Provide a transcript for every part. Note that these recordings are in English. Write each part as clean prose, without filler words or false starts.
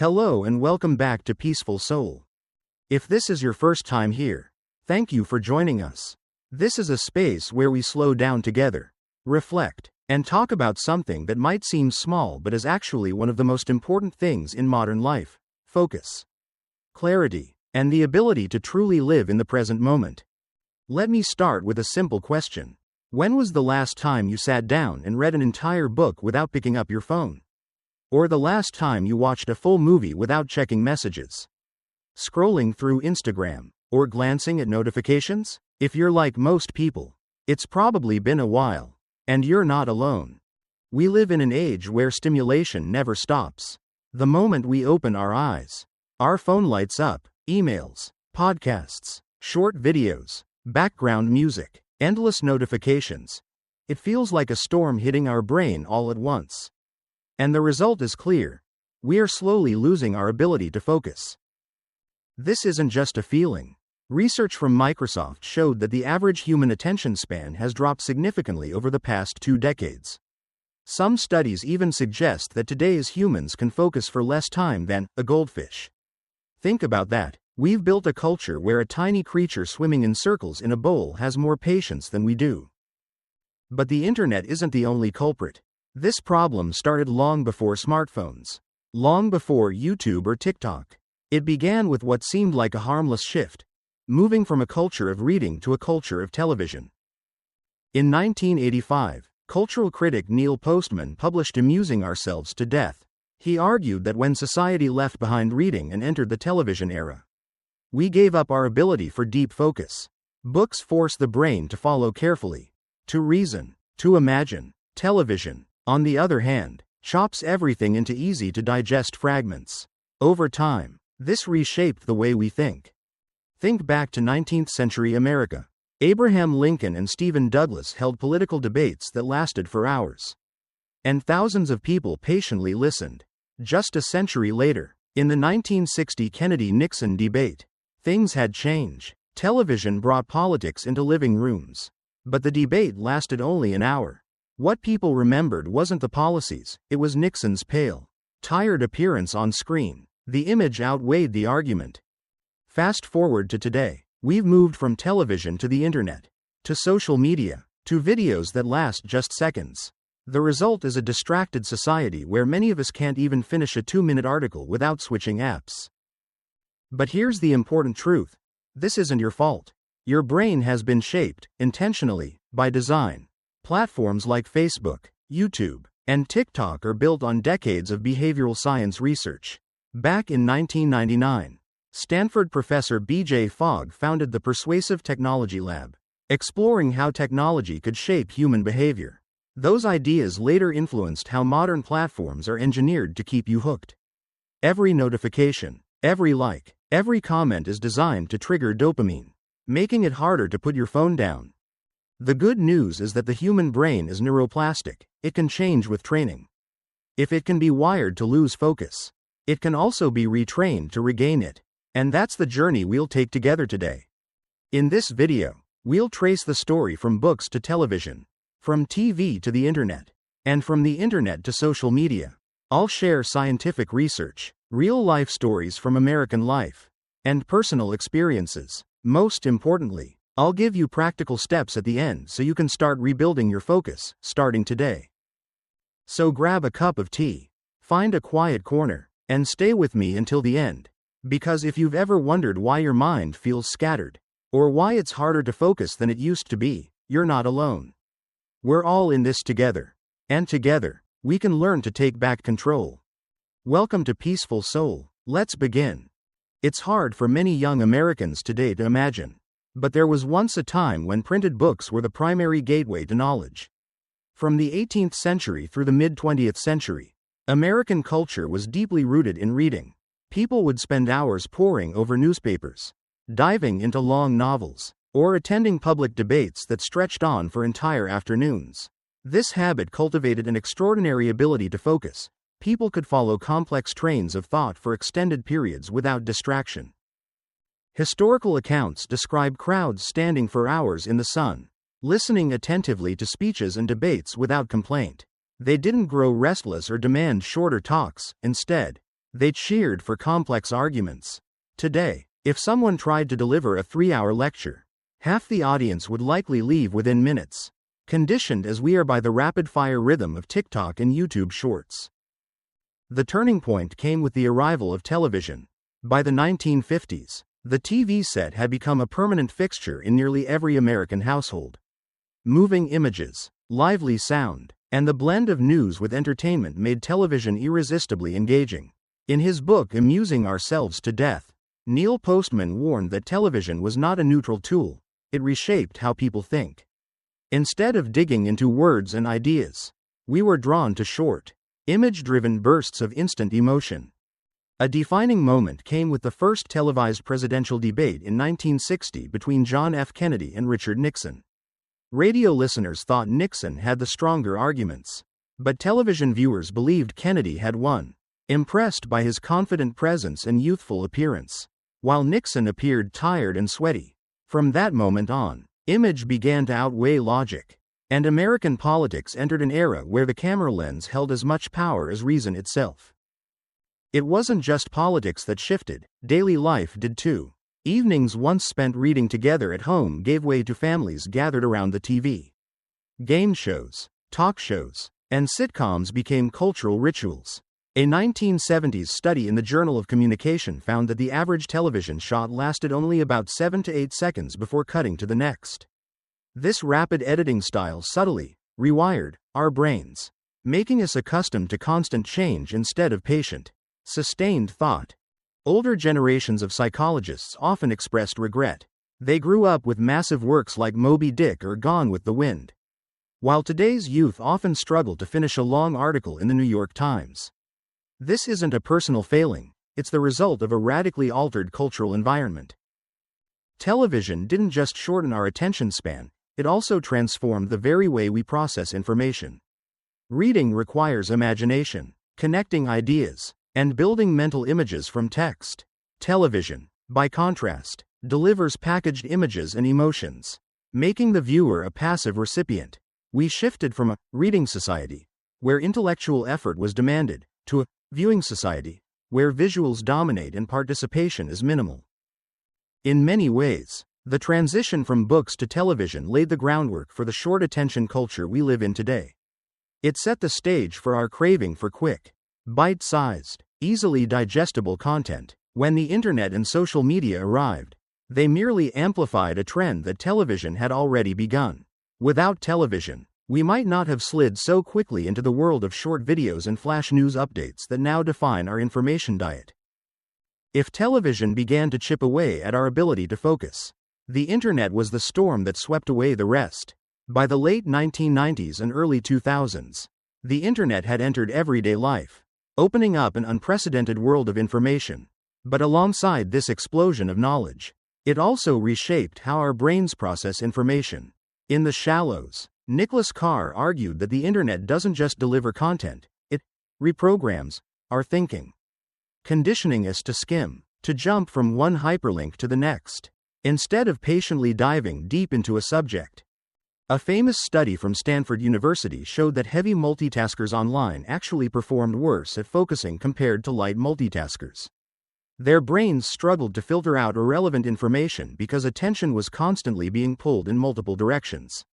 Hello and welcome back to Peaceful Soul. If this is your first time here, thank you for joining us. This is a space where we slow down together, reflect, and talk about something that might seem small but is actually one of the most important things in modern life: focus, clarity, and the ability to truly live in the present moment. Let me start with a simple question. When was the last time you sat down and read an entire book without picking up your phone? Or the last time you watched a full movie without checking messages? Scrolling through Instagram, or glancing at notifications? If you're like most people, it's probably been a while, and you're not alone. We live in an age where stimulation never stops. The moment we open our eyes, our phone lights up: emails, podcasts, short videos, background music, endless notifications. It feels like a storm hitting our brain all at once. And the result is clear: we are slowly losing our ability to focus. This isn't just a feeling. Research from Microsoft showed that the average human attention span has dropped significantly over the past 2 decades. Some studies even suggest that today's humans can focus for less time than a goldfish. Think about that. We've built a culture where a tiny creature swimming in circles in a bowl has more patience than we do. But the internet isn't the only culprit. This problem started long before smartphones, long before YouTube or TikTok. It began with what seemed like a harmless shift, moving from a culture of reading to a culture of television. In 1985, cultural critic Neil Postman published Amusing Ourselves to Death. He argued that when society left behind reading and entered the television era, we gave up our ability for deep focus. Books force the brain to follow carefully, to reason, to imagine. Television, on the other hand, chops everything into easy-to-digest fragments. Over time, this reshaped the way we think. Think back to 19th-century America. Abraham Lincoln and Stephen Douglas held political debates that lasted for hours. And thousands of people patiently listened. Just a century later, in the 1960 Kennedy-Nixon debate, things had changed. Television brought politics into living rooms. But the debate lasted only an hour. What people remembered wasn't the policies, it was Nixon's pale, tired appearance on screen. The image outweighed the argument. Fast forward to today. We've moved from television to the internet, to social media, to videos that last just seconds. The result is a distracted society where many of us can't even finish a 2-minute article without switching apps. But here's the important truth. This isn't your fault. Your brain has been shaped, intentionally, by design. Platforms like Facebook, YouTube, and TikTok are built on decades of behavioral science research. Back in 1999, Stanford professor B.J. Fogg founded the Persuasive Technology Lab, exploring how technology could shape human behavior. Those ideas later influenced how modern platforms are engineered to keep you hooked. Every notification, every like, every comment is designed to trigger dopamine, making it harder to put your phone down. The good news is that the human brain is neuroplastic. It can change with training. If it can be wired to lose focus, it can also be retrained to regain it. And that's the journey we'll take together today. In this video, we'll trace the story from books to television, from TV to the internet, and from the internet to social media. I'll share scientific research, real-life stories from American life, and personal experiences. Most importantly, I'll give you practical steps at the end so you can start rebuilding your focus, starting today. So grab a cup of tea, find a quiet corner, and stay with me until the end. Because if you've ever wondered why your mind feels scattered, or why it's harder to focus than it used to be, you're not alone. We're all in this together. And together, we can learn to take back control. Welcome to Peaceful Soul. Let's begin. It's hard for many young Americans today to imagine. But there was once a time when printed books were the primary gateway to knowledge. From the 18th century through the mid-20th century, American culture was deeply rooted in reading. People would spend hours poring over newspapers, diving into long novels, or attending public debates that stretched on for entire afternoons. This habit cultivated an extraordinary ability to focus. People could follow complex trains of thought for extended periods without distraction. Historical accounts describe crowds standing for hours in the sun, listening attentively to speeches and debates without complaint. They didn't grow restless or demand shorter talks. Instead, They cheered for complex arguments. Today, if someone tried to deliver a 3-hour lecture, half the audience would likely leave within minutes, conditioned as we are by the rapid-fire rhythm of TikTok and YouTube Shorts. The turning point came with the arrival of television. By the 1950s, the TV set had become a permanent fixture in nearly every American household. Moving images, lively sound, and the blend of news with entertainment made television irresistibly engaging. In his book Amusing Ourselves to Death, Neil Postman warned that television was not a neutral tool, it reshaped how people think. Instead of digging into words and ideas, we were drawn to short, image-driven bursts of instant emotion. A defining moment came with the first televised presidential debate in 1960 between John F. Kennedy and Richard Nixon. Radio listeners thought Nixon had the stronger arguments, but television viewers believed Kennedy had won, impressed by his confident presence and youthful appearance, while Nixon appeared tired and sweaty. From that moment on, image began to outweigh logic, and American politics entered an era where the camera lens held as much power as reason itself. It wasn't just politics that shifted, daily life did too. Evenings once spent reading together at home gave way to families gathered around the TV. Game shows, talk shows, and sitcoms became cultural rituals. A 1970s study in the Journal of Communication found that the average television shot lasted only about 7 to 8 seconds before cutting to the next. This rapid editing style subtly rewired our brains, making us accustomed to constant change instead of patient, sustained thought. Older generations of psychologists often expressed regret. They grew up with massive works like Moby Dick or Gone with the Wind, while today's youth often struggle to finish a long article in the New York Times. This isn't a personal failing, it's the result of a radically altered cultural environment. Television didn't just shorten our attention span, it also transformed the very way we process information. Reading requires imagination, connecting ideas, and building mental images from text. Television, by contrast, delivers packaged images and emotions, making the viewer a passive recipient. We shifted from a reading society, where intellectual effort was demanded, to a viewing society, where visuals dominate and participation is minimal. In many ways, the transition from books to television laid the groundwork for the short attention culture we live in today. It set the stage for our craving for quick, bite-sized, easily digestible content. When the internet and social media arrived, they merely amplified a trend that television had already begun. Without television, we might not have slid so quickly into the world of short videos and flash news updates that now define our information diet. If television began to chip away at our ability to focus, the internet was the storm that swept away the rest. By the late 1990s and early 2000s, the internet had entered everyday life, opening up an unprecedented world of information. But alongside this explosion of knowledge, it also reshaped how our brains process information. In The Shallows, Nicholas Carr argued that the internet doesn't just deliver content, it reprograms our thinking, conditioning us to skim, to jump from one hyperlink to the next, instead of patiently diving deep into a subject. A famous study from Stanford University showed that heavy multitaskers online actually performed worse at focusing compared to light multitaskers. Their brains struggled to filter out irrelevant information because attention was constantly being pulled in multiple directions.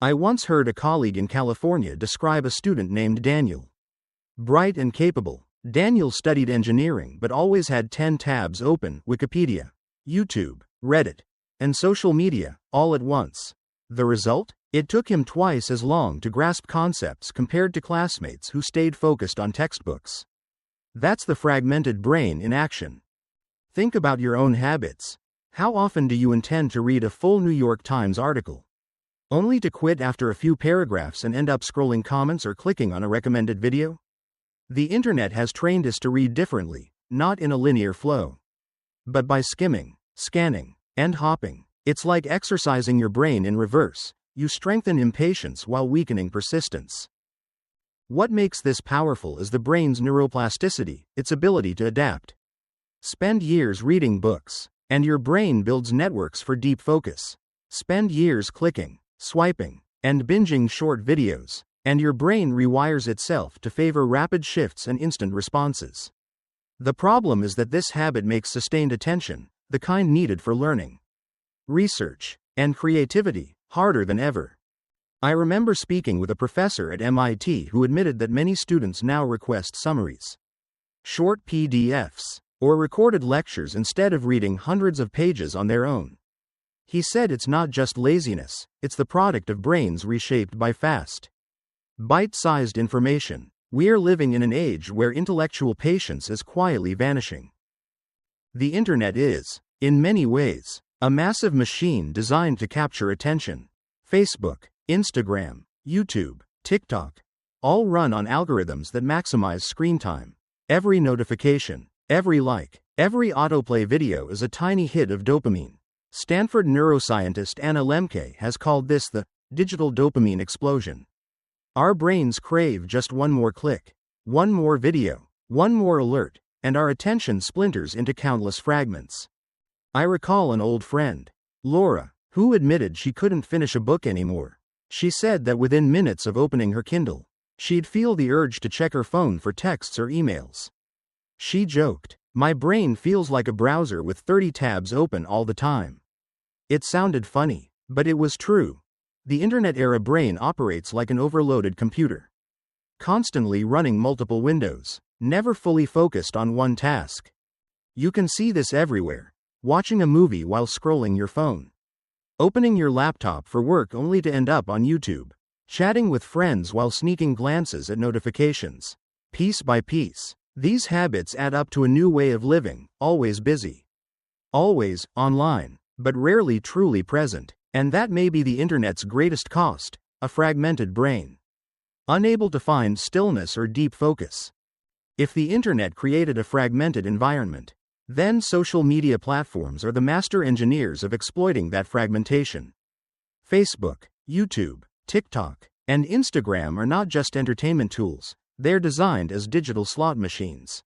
I once heard a colleague in California describe a student named Daniel. Bright and capable, Daniel studied engineering but always had 10 tabs open: Wikipedia, YouTube, Reddit, and social media, all at once. The result? It took him twice as long to grasp concepts compared to classmates who stayed focused on textbooks. That's the fragmented brain in action. Think about your own habits. How often do you intend to read a full New York Times article, only to quit after a few paragraphs and end up scrolling comments or clicking on a recommended video? The internet has trained us to read differently, not in a linear flow, but by skimming, scanning, and hopping. It's like exercising your brain in reverse. You strengthen impatience while weakening persistence. What makes this powerful is the brain's neuroplasticity, its ability to adapt. Spend years reading books, and your brain builds networks for deep focus. Spend years clicking, swiping, and binging short videos, and your brain rewires itself to favor rapid shifts and instant responses. The problem is that this habit makes sustained attention, the kind needed for learning, research, and creativity, harder than ever. I remember speaking with a professor at MIT who admitted that many students now request summaries, short PDFs, or recorded lectures instead of reading hundreds of pages on their own. He said it's not just laziness, it's the product of brains reshaped by fast, bite-sized information. We're living in an age where intellectual patience is quietly vanishing. The internet is, in many ways, a massive machine designed to capture attention. Facebook, Instagram, YouTube, TikTok, all run on algorithms that maximize screen time. Every notification, every like, every autoplay video is a tiny hit of dopamine. Stanford neuroscientist Anna Lemke has called this the digital dopamine explosion. Our brains crave just one more click, one more video, one more alert, and our attention splinters into countless fragments. I recall an old friend, Laura, who admitted she couldn't finish a book anymore. She said that within minutes of opening her Kindle, she'd feel the urge to check her phone for texts or emails. She joked, "My brain feels like a browser with 30 tabs open all the time." It sounded funny, but it was true. The internet-era brain operates like an overloaded computer, constantly running multiple windows, never fully focused on one task. You can see this everywhere: watching a movie while scrolling your phone, opening your laptop for work only to end up on YouTube, chatting with friends while sneaking glances at notifications. Piece by piece, these habits add up to a new way of living, always busy, always online, but rarely truly present. And that may be the internet's greatest cost: a fragmented brain, unable to find stillness or deep focus. If the internet created a fragmented environment, then social media platforms are the master engineers of exploiting that fragmentation. Facebook, YouTube, TikTok, and Instagram are not just entertainment tools, they're designed as digital slot machines,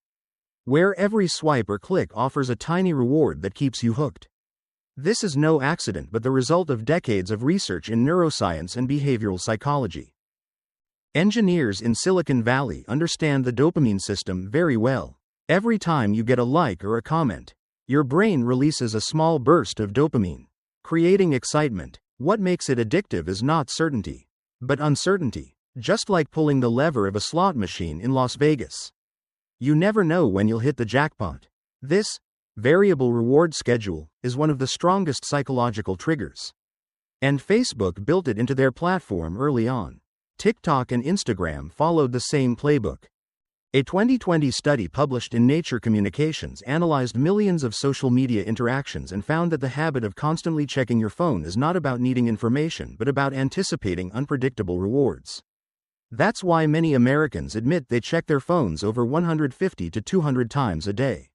where every swipe or click offers a tiny reward that keeps you hooked. This is no accident but the result of decades of research in neuroscience and behavioral psychology. Engineers in Silicon Valley understand the dopamine system very well. Every time you get a like or a comment, your brain releases a small burst of dopamine, creating excitement. What makes it addictive is not certainty, but uncertainty, just like pulling the lever of a slot machine in Las Vegas. You never know when you'll hit the jackpot. This variable reward schedule is one of the strongest psychological triggers. And Facebook built it into their platform early on. TikTok and Instagram followed the same playbook. A 2020 study published in Nature Communications analyzed millions of social media interactions and found that the habit of constantly checking your phone is not about needing information but about anticipating unpredictable rewards. That's why many Americans admit they check their phones over 150 to 200 times a day.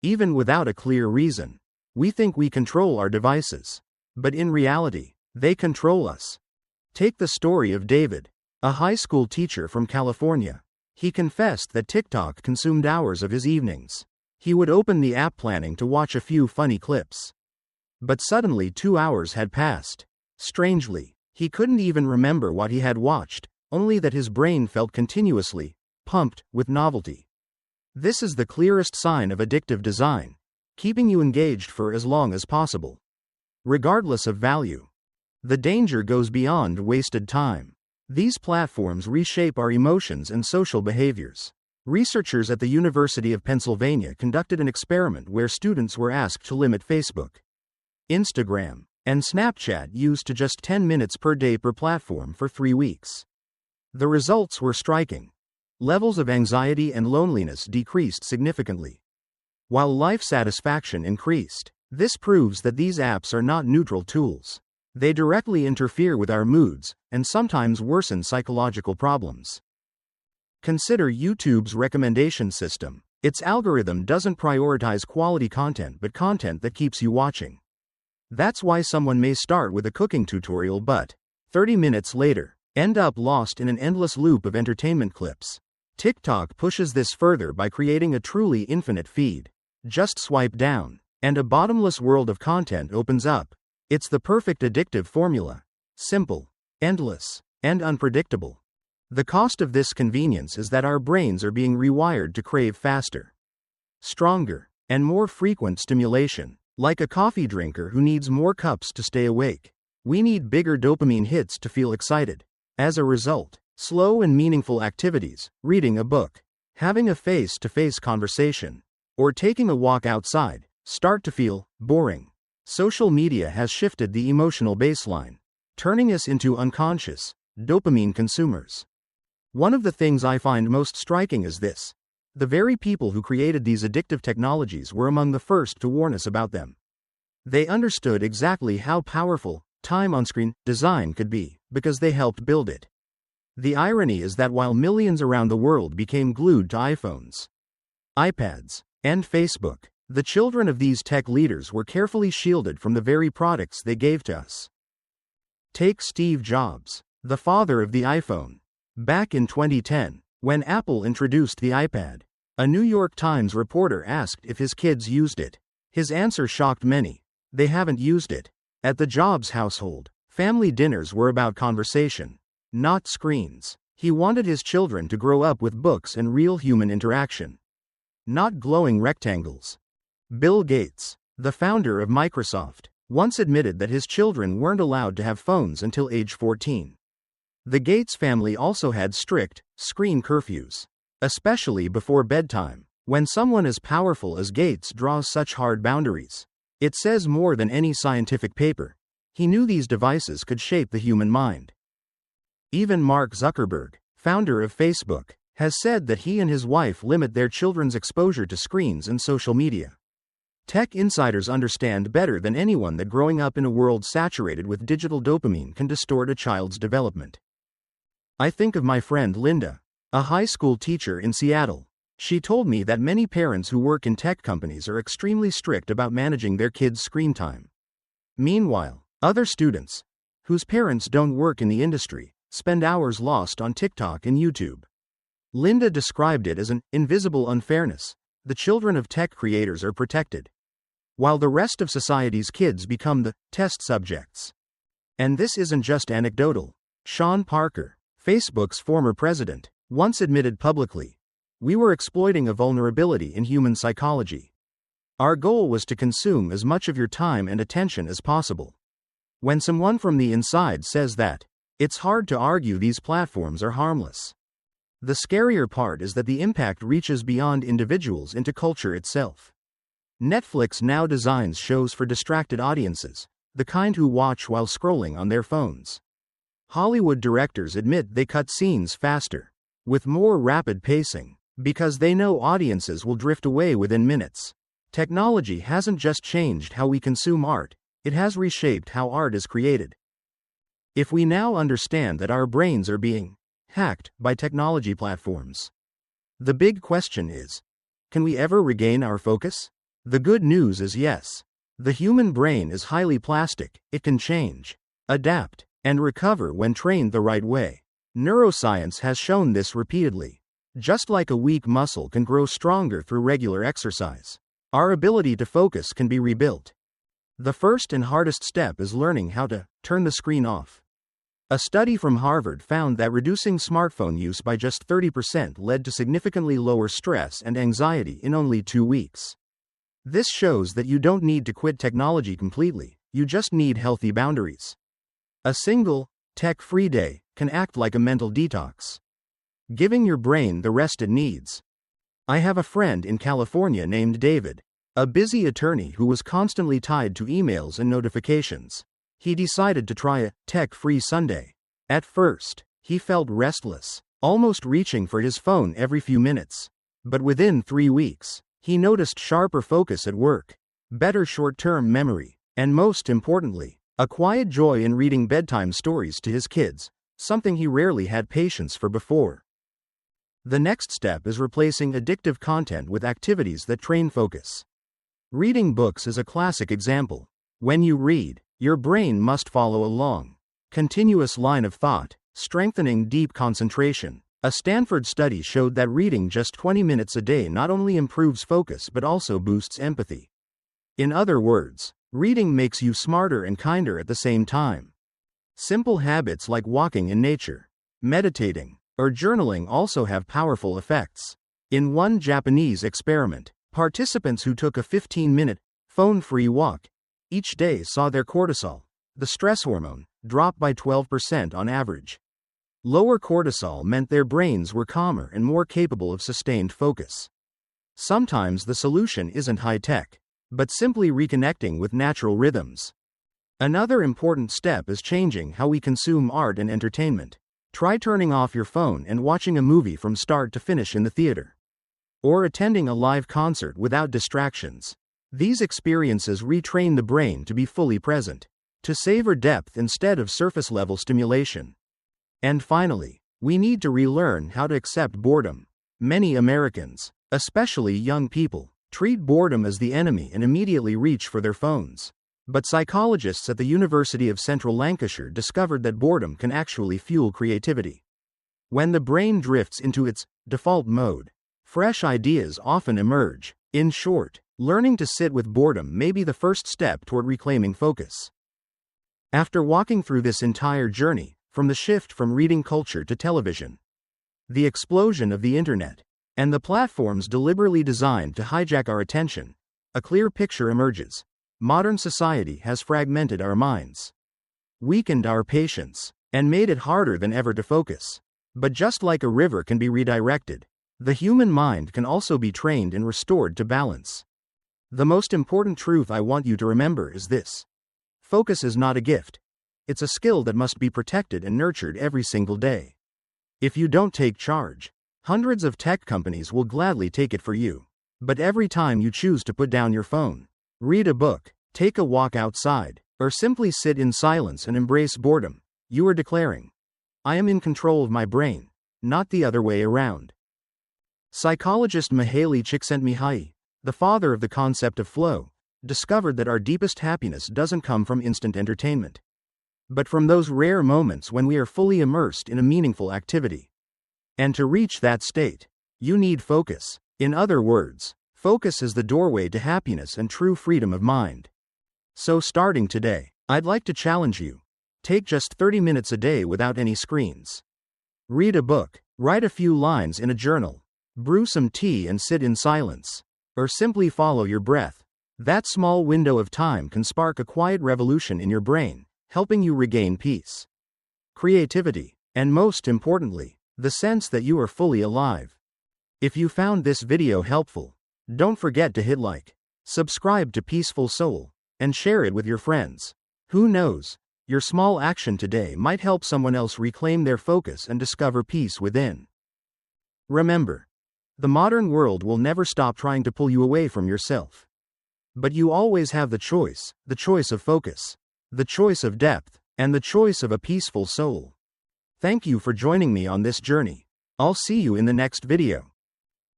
Even without a clear reason. We think we control our devices, but in reality, they control us. Take the story of David, a high school teacher from California. He confessed that TikTok consumed hours of his evenings. He would open the app planning to watch a few funny clips. But suddenly 2 hours had passed. Strangely, he couldn't even remember what he had watched, only that his brain felt continuously pumped with novelty. This is the clearest sign of addictive design, keeping you engaged for as long as possible, regardless of value. The danger goes beyond wasted time. These platforms reshape our emotions and social behaviors. Researchers at the University of Pennsylvania conducted an experiment where students were asked to limit Facebook, Instagram, and Snapchat use to just 10 minutes per day per platform for 3 weeks. The results were striking. Levels of anxiety and loneliness decreased significantly, while life satisfaction increased. This proves that these apps are not neutral tools. They directly interfere with our moods, and sometimes worsen psychological problems. Consider YouTube's recommendation system. Its algorithm doesn't prioritize quality content but content that keeps you watching. That's why someone may start with a cooking tutorial but, 30 minutes later, end up lost in an endless loop of entertainment clips. TikTok pushes this further by creating a truly infinite feed. Just swipe down, and a bottomless world of content opens up. It's the perfect addictive formula. Simple, endless, and unpredictable. The cost of this convenience is that our brains are being rewired to crave faster, stronger, and more frequent stimulation. Like a coffee drinker who needs more cups to stay awake, we need bigger dopamine hits to feel excited. As a result, slow and meaningful activities, reading a book, having a face-to-face conversation, or taking a walk outside, start to feel boring. Social media has shifted the emotional baseline, turning us into unconscious dopamine consumers. One of the things I find most striking is this. The very people who created these addictive technologies were among the first to warn us about them. They understood exactly how powerful time on screen design could be, because they helped build it. The irony is that while millions around the world became glued to iPhones, iPads, and Facebook, the children of these tech leaders were carefully shielded from the very products they gave to us. Take Steve Jobs, the father of the iPhone. Back in 2010, when Apple introduced the iPad, a New York Times reporter asked if his kids used it. His answer shocked many. They haven't used it. At the Jobs household, family dinners were about conversation, not screens. He wanted his children to grow up with books and real human interaction, not glowing rectangles. Bill Gates, the founder of Microsoft, once admitted that his children weren't allowed to have phones until age 14. The Gates family also had strict screen curfews, especially before bedtime. When someone as powerful as Gates draws such hard boundaries, it says more than any scientific paper. He knew these devices could shape the human mind. Even Mark Zuckerberg, founder of Facebook, has said that he and his wife limit their children's exposure to screens and social media. Tech insiders understand better than anyone that growing up in a world saturated with digital dopamine can distort a child's development. I think of my friend Linda, a high school teacher in Seattle. She told me that many parents who work in tech companies are extremely strict about managing their kids' screen time. Meanwhile, other students, whose parents don't work in the industry, spend hours lost on TikTok and YouTube. Linda described it as an invisible unfairness. The children of tech creators are protected, while the rest of society's kids become the test subjects. And this isn't just anecdotal. Sean Parker, Facebook's former president, once admitted publicly, "We were exploiting a vulnerability in human psychology. Our goal was to consume as much of your time and attention as possible." When someone from the inside says that, it's hard to argue these platforms are harmless. The scarier part is that the impact reaches beyond individuals into culture itself. Netflix now designs shows for distracted audiences, the kind who watch while scrolling on their phones. Hollywood directors admit they cut scenes faster, with more rapid pacing, because they know audiences will drift away within minutes. Technology hasn't just changed how we consume art, it has reshaped how art is created. If we now understand that our brains are being hacked by technology platforms, the big question is, can we ever regain our focus? The good news is yes. The human brain is highly plastic, it can change, adapt, and recover when trained the right way. Neuroscience has shown this repeatedly. Just like a weak muscle can grow stronger through regular exercise, our ability to focus can be rebuilt. The first and hardest step is learning how to turn the screen off. A study from Harvard found that reducing smartphone use by just 30% led to significantly lower stress and anxiety in only 2 weeks. This shows that you don't need to quit technology completely, you just need healthy boundaries. A single, tech-free day can act like a mental detox, giving your brain the rest it needs. I have a friend in California named David, a busy attorney who was constantly tied to emails and notifications. He decided to try a tech-free Sunday. At first, he felt restless, almost reaching for his phone every few minutes. But within 3 weeks, he noticed sharper focus at work, better short-term memory, and most importantly, a quiet joy in reading bedtime stories to his kids, something he rarely had patience for before. The next step is replacing addictive content with activities that train focus. Reading books is a classic example. When you read, your brain must follow a long, continuous line of thought, strengthening deep concentration. A Stanford study showed that reading just 20 minutes a day not only improves focus but also boosts empathy. In other words, reading makes you smarter and kinder at the same time. Simple habits like walking in nature, meditating, or journaling also have powerful effects. In one Japanese experiment, Participants who took a 15-minute, phone-free walk each day saw their cortisol, the stress hormone, drop by 12% on average. Lower cortisol meant their brains were calmer and more capable of sustained focus. Sometimes the solution isn't high-tech, but simply reconnecting with natural rhythms. Another important step is changing how we consume art and entertainment. Try turning off your phone and watching a movie from start to finish in the theater. Or attending a live concert without distractions. These experiences retrain the brain to be fully present, to savor depth instead of surface-level stimulation. And finally, we need to relearn how to accept boredom. Many Americans, especially young people, treat boredom as the enemy and immediately reach for their phones. But psychologists at the University of Central Lancashire discovered that boredom can actually fuel creativity. When the brain drifts into its default mode, fresh ideas often emerge. In short, learning to sit with boredom may be the first step toward reclaiming focus. After walking through this entire journey, from the shift from reading culture to television, the explosion of the internet, and the platforms deliberately designed to hijack our attention, a clear picture emerges. Modern society has fragmented our minds, weakened our patience, and made it harder than ever to focus. But just like a river can be redirected, the human mind can also be trained and restored to balance. The most important truth I want you to remember is this: focus is not a gift. It's a skill that must be protected and nurtured every single day. If you don't take charge, hundreds of tech companies will gladly take it for you. But every time you choose to put down your phone, read a book, take a walk outside, or simply sit in silence and embrace boredom, you are declaring, I am in control of my brain, not the other way around. Psychologist Mihaly Csikszentmihalyi, the father of the concept of flow, discovered that our deepest happiness doesn't come from instant entertainment, but from those rare moments when we are fully immersed in a meaningful activity. And to reach that state, you need focus. In other words, focus is the doorway to happiness and true freedom of mind. So starting today, I'd like to challenge you. Take just 30 minutes a day without any screens. Read a book, write a few lines in a journal, brew some tea and sit in silence, or simply follow your breath. That small window of time can spark a quiet revolution in your brain, helping you regain peace, creativity, and most importantly, the sense that you are fully alive. If you found this video helpful, don't forget to hit like, subscribe to Peaceful Soul, and share it with your friends. Who knows, your small action today might help someone else reclaim their focus and discover peace within. Remember, the modern world will never stop trying to pull you away from yourself. But you always have the choice of focus, the choice of depth, and the choice of a peaceful soul. Thank you for joining me on this journey. I'll see you in the next video.